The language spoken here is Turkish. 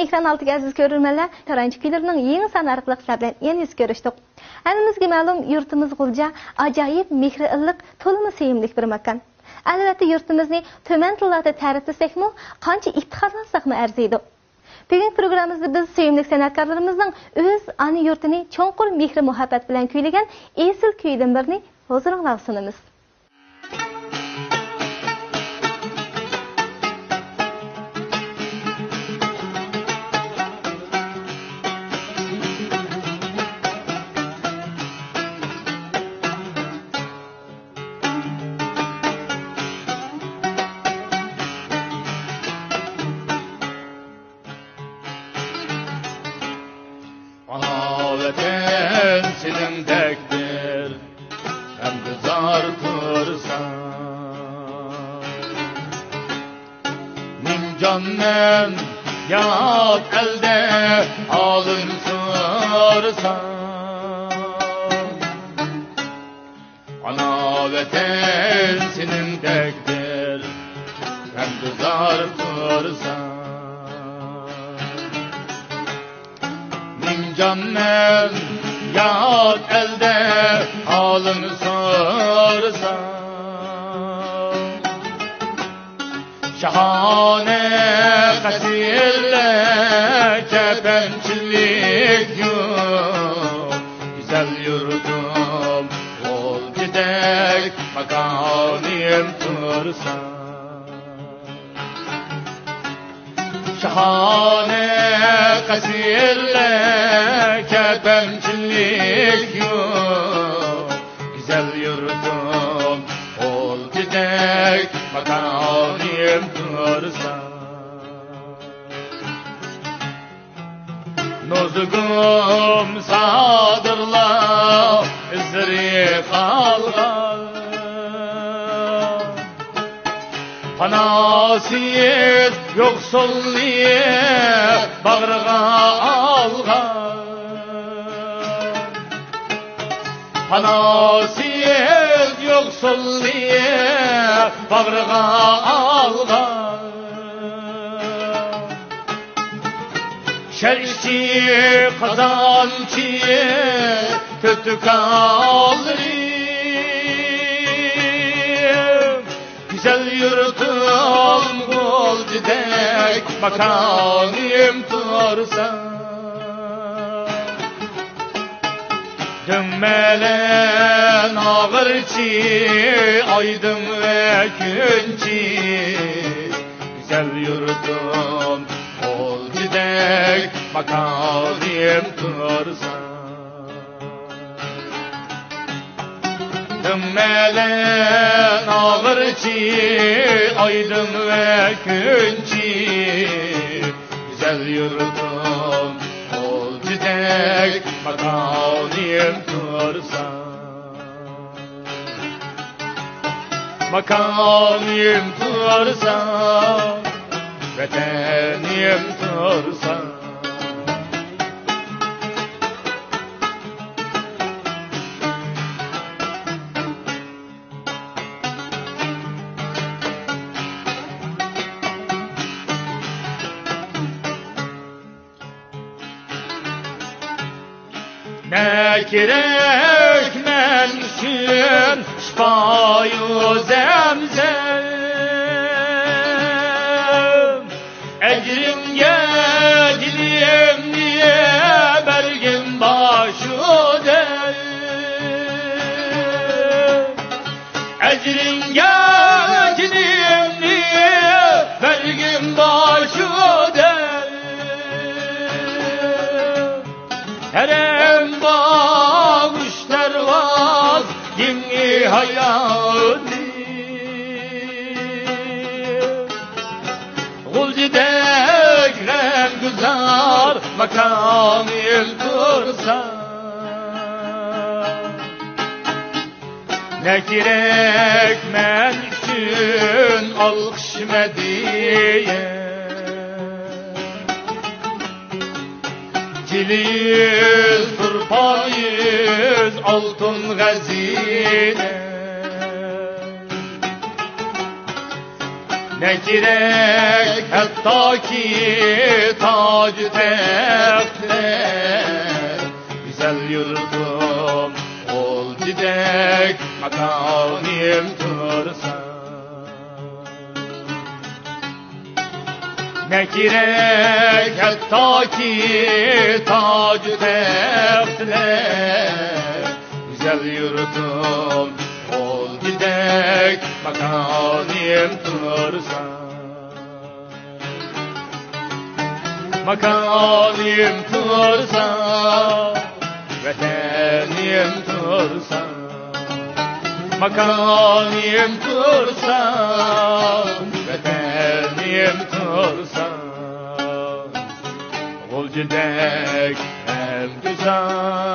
ekran altı aziz görürmenler, Törenci Kuylarının yeni sanarıqlıq səbələn yeni yüz görüşdük. Həmimizge məlum yurtumuz Gulca acayip mehri ıllık, tolunu sevimlik bir makan. Elbette yurtumuzni tömen tıllarda tərifləsəkmi, qancha iftiharlansaqmı ərziydi. Bugün programımızda biz sevimlik sanatkarlarımızın öz ana yurtini çoğunqul mehri muhabbet bilen kuylagan esil kuydan birini huzurunuzga sunamiz. Canım yat elde alın sorsan ana vatan senin tekdir hem güzel kursan min canım yat elde alın sorsan şahane kasirle kepençilik yok güzel yurdum ol gidek makanim tursan şahane kasirle kepençilik yok güzel yurdum ol gidek makanim tursan Nozugum sadırla izri kalgan Panasiyet yoksul niye bağrığa algan Panasiyet yoksul niye bağrığa algan Şerçi kazançı kötü kaldırayım Güzel yurtum ol gidek makanim tursan Dönmelen ağırçı aydın ve günçi Güzel yurtum ol gidek makanim tursan Dönmelen ağırçı aydın ve günçi Güzel yurdum ol gidek makanim tursan Makanim tursan Vatanım tursan Ne gerek men üçün şifayı zemzem Ecrimge dilim diye belgin başı der Ecrimge dilim diye belgin başı der Herem bağışlar vaz dingi hayatı Gulcidek ren güzar makamil tursan Ne gerek men üçün alkış mediye Ciliz turpayız altın gazine Ne gerek hatta ki tacı tekler güzel yurdum ol gidek makamim tursa ne gerek hatta ki tacı tekler güzel yurdum ol gidek makamim tursa makanim tursa vatanım tursa makanim tursa vatanım tursa ol gidek hem güzel